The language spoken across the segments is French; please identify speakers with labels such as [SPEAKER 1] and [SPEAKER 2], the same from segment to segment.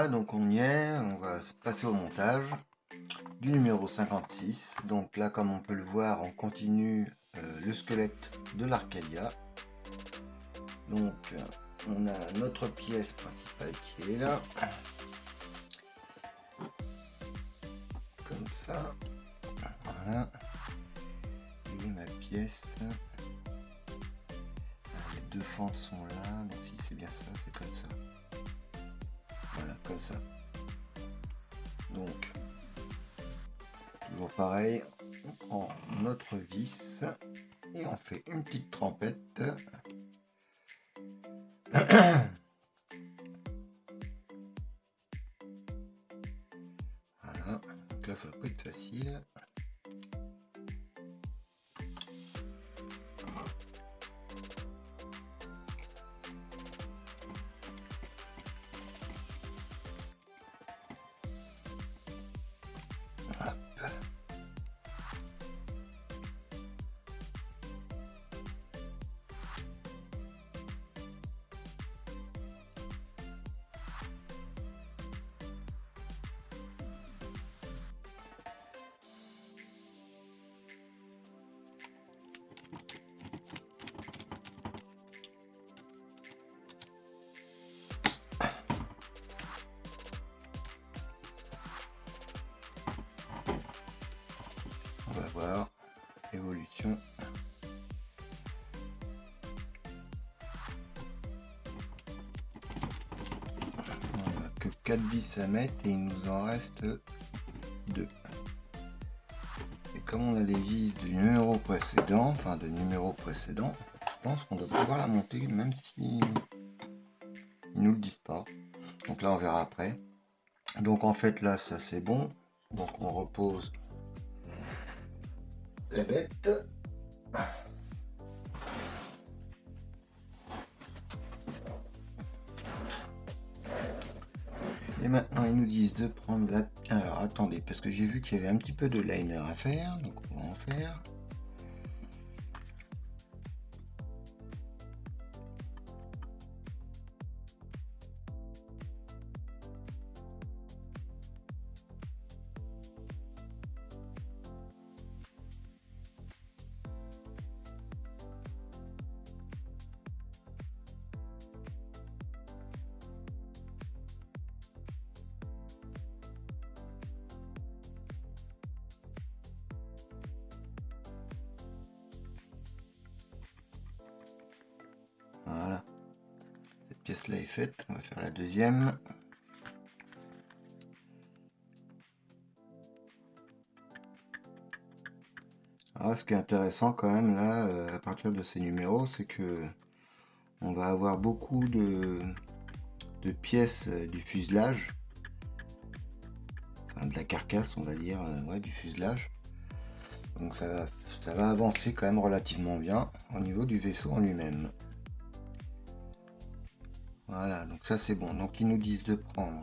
[SPEAKER 1] voilà, donc on y est, on va passer au montage du numéro 56. Donc là, comme on peut le voir, on continue le squelette de l'Arcadia. Donc on a notre pièce principale qui est là, comme ça, voilà, et ma pièce, les deux fentes sont là, donc si c'est bien ça, c'est comme ça, voilà, comme ça. Donc toujours pareil, on prend notre vis et on fait une petite trempette. Voilà, donc là ça va pas être facile. Hop. On va voir évolution. On n'a que 4 vis à mettre et il nous en reste 2. Et comme on a les vis du numéro précédent, je pense qu'on doit pouvoir la monter même si ils nous le disent pas. Donc là on verra après. Donc en fait là ça c'est bon. Donc on repose la bête. Et maintenant ils nous disent de prendre la... Alors attendez, parce que j'ai vu qu'il y avait un petit peu de liner à faire, donc on va en faire. Voilà, cette pièce là est faite, on va faire la deuxième. Alors ce qui est intéressant quand même là, à partir de ces numéros, c'est que on va avoir beaucoup de pièces du fuselage, enfin de la carcasse on va dire, ouais, du fuselage. Donc ça va avancer quand même relativement bien au niveau du vaisseau en lui-même. Voilà, donc ça c'est bon. Donc ils nous disent de prendre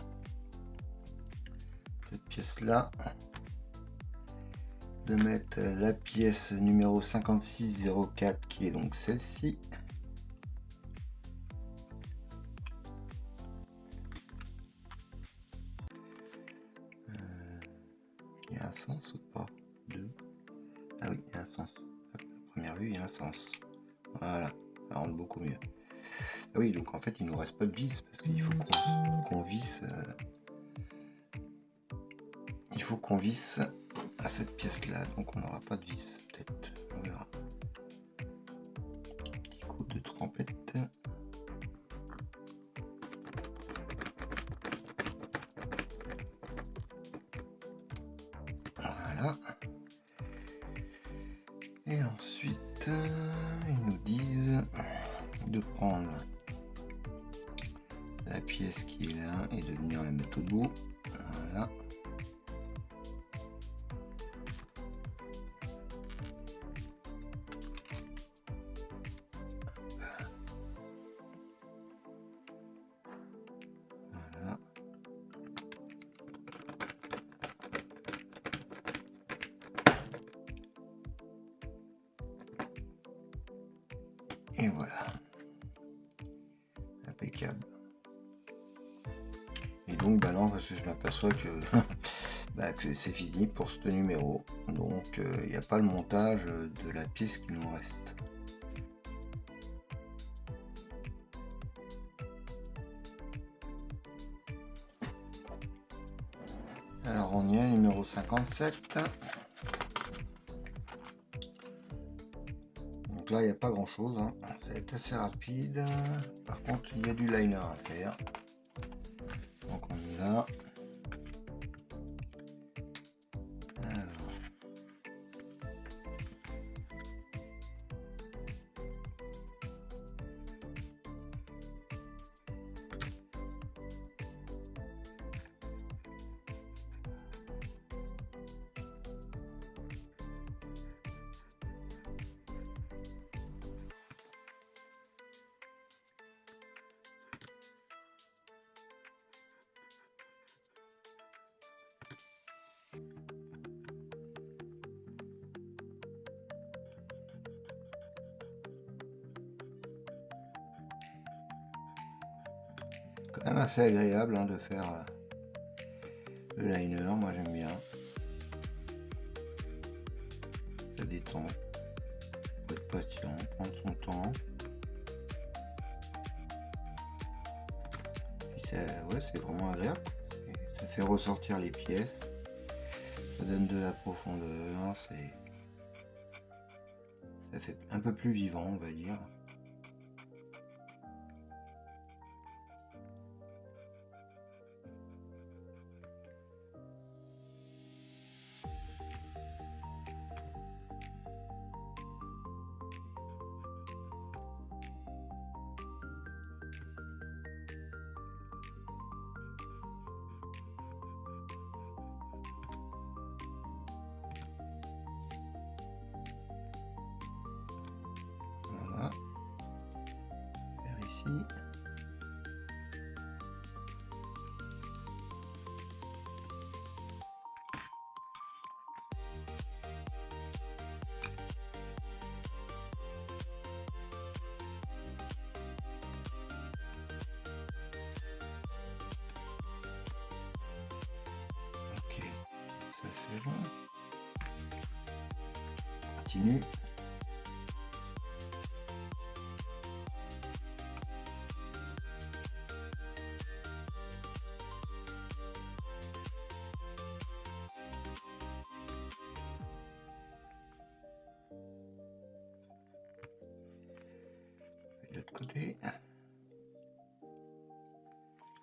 [SPEAKER 1] cette pièce là, de mettre la pièce numéro 5604 qui est donc celle-ci. Il y a un sens ou pas? 2. Ah oui, il y a un sens. À première vue, il y a un sens. Voilà, ça rentre beaucoup mieux. Ah oui, donc en fait, il nous reste pas de vis parce qu'il faut qu'on visse. Il faut qu'on visse à cette pièce-là, donc on n'aura pas de vis, peut-être. On verra. Petit coup de trempette. Voilà. Et ensuite, ils nous disent de prendre la pièce qui est là et de venir la mettre au bout. Voilà. Voilà. Et voilà. Impeccable. Et donc bah non, parce que je m'aperçois que, bah, que c'est fini pour ce numéro. Donc il n'y a pas le montage de la pièce qui nous reste. Alors on y est, numéro 57. Donc là il n'y a pas grand chose, hein. Ça va être assez rapide. Par contre il y a du liner à faire. Donc on y va. Alors. Quand même assez agréable, hein, de faire le liner, moi j'aime bien. Ça détend. Faut être patient, prendre son temps. Puis ouais, c'est vraiment agréable. Ça fait ressortir les pièces. Ça donne de la profondeur. Ça fait un peu plus vivant, on va dire. Voilà. Faire ici. Ok, ça c'est bon. Continue. De l'autre côté.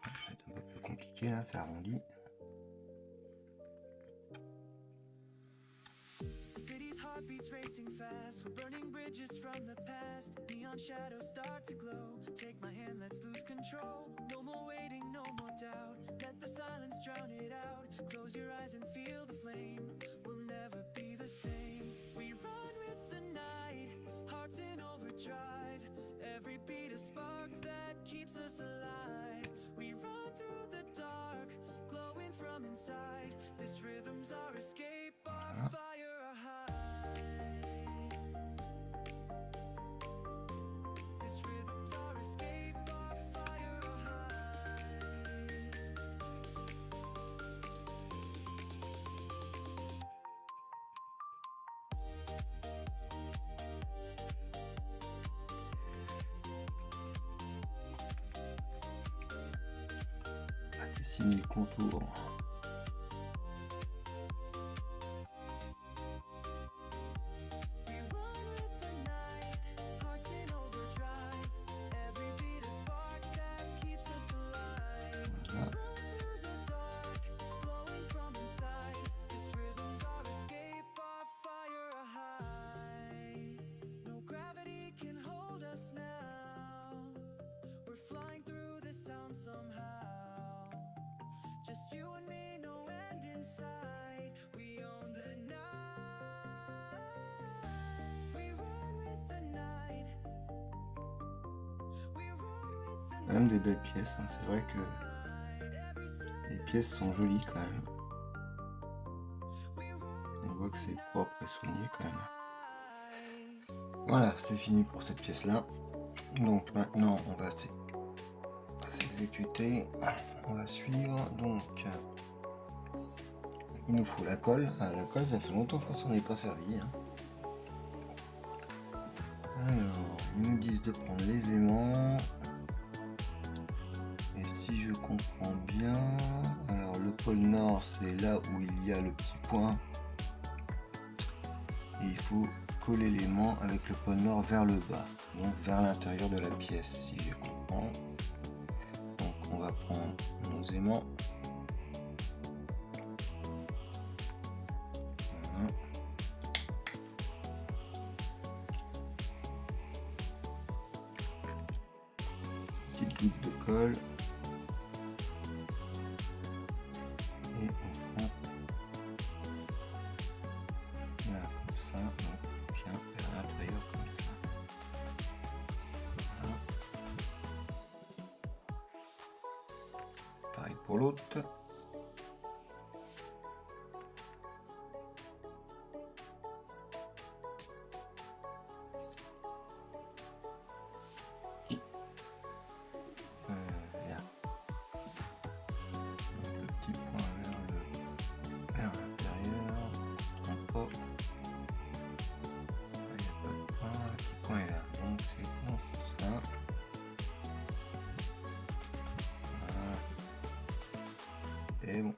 [SPEAKER 1] C'est un peu plus compliqué là, ça arrondit.
[SPEAKER 2] Heartbeats racing fast, we're burning bridges from the past. Neon shadows start to glow. Take my hand, let's lose control. No more waiting, no more doubt. Let the silence drown it out. Close your eyes and feel the flame. We'll never be the same. We run with the night, hearts in overdrive. Every beat a spark that keeps us alive. We run through the dark, glowing from inside. This rhythm's our escape, our fire, our high.
[SPEAKER 1] Dessiner le contour.
[SPEAKER 2] Just you and me, no end in sight. We own the night. We run with the night. We run with the night.
[SPEAKER 1] Quand même des belles pièces, hein. C'est vrai que les pièces sont jolies quand même. On voit que c'est propre et soigné quand même. Voilà, c'est fini pour cette pièce là. Donc maintenant on va exécuter. On va suivre. Donc, il nous faut la colle. La colle, ça fait longtemps qu'on s'en est pas servi. Alors, ils nous disent de prendre les aimants. Et si je comprends bien, alors le pôle nord, c'est là où il y a le petit point. Et il faut coller l'aimant avec le pôle nord vers le bas, donc vers l'intérieur de la pièce, si je comprends. Donc on va prendre nos aimants. Voilà. Petite goutte de colle. Et on prend là, comme ça, donc bien vers l'intérieur comme ça. Voilà. Pareil pour l'autre. Là. Donc, le petit point vers l'intérieur. Pas. Il n'y a pas de point, le petit point est là, donc c'est dans ce sens-là. Voilà. Et bon.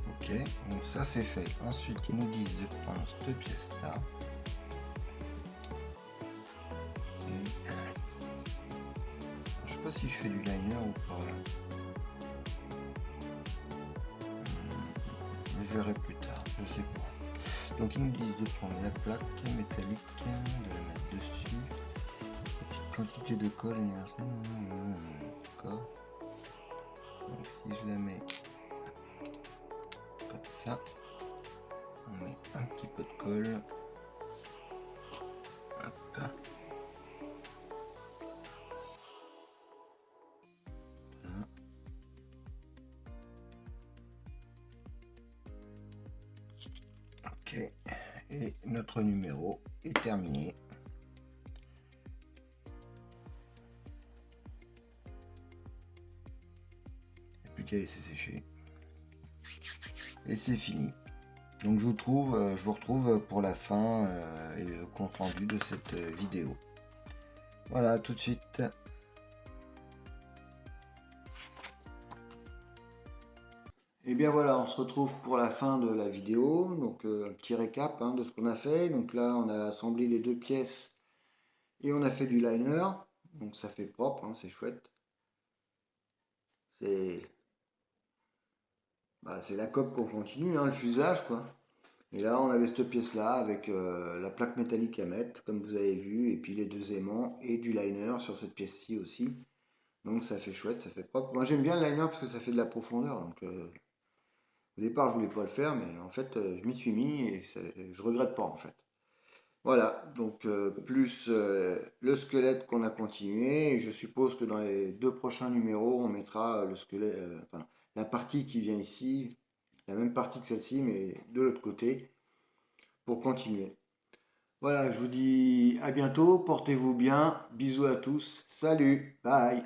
[SPEAKER 1] Ok, donc ça c'est fait. Ensuite ils nous disent de prendre cette pièce-là. Je sais pas si je fais du liner ou pas. Je verrai plus tard, je sais pas. Donc ils nous disent de prendre la plaque métallique, de la mettre dessus. Petite quantité de colle universelle. D'accord. Donc si je la mets comme ça, on met un petit peu de colle. Hop. Ok, et notre numéro est terminé. Il n'y a plus qu'à laisser sécher. Et c'est fini. Donc je vous retrouve pour la fin et le compte rendu de cette vidéo. Voilà, tout de suite. Et bien voilà, on se retrouve pour la fin de la vidéo. Donc un petit récap de ce qu'on a fait. Donc là, on a assemblé les deux pièces et on a fait du liner. Donc ça fait propre, c'est chouette. C'est la coque qu'on continue, le fuselage quoi. Et là, on avait cette pièce-là avec la plaque métallique à mettre, comme vous avez vu, et puis les deux aimants et du liner sur cette pièce-ci aussi. Donc ça fait chouette, ça fait propre. Moi j'aime bien le liner parce que ça fait de la profondeur. Donc au départ, je voulais pas le faire, mais en fait, je m'y suis mis et je regrette pas en fait. Voilà, donc plus le squelette qu'on a continué. Et je suppose que dans les deux prochains numéros, on mettra le squelette, enfin la partie qui vient ici, la même partie que celle-ci, mais de l'autre côté, pour continuer. Voilà, je vous dis à bientôt, portez-vous bien, bisous à tous, salut, bye.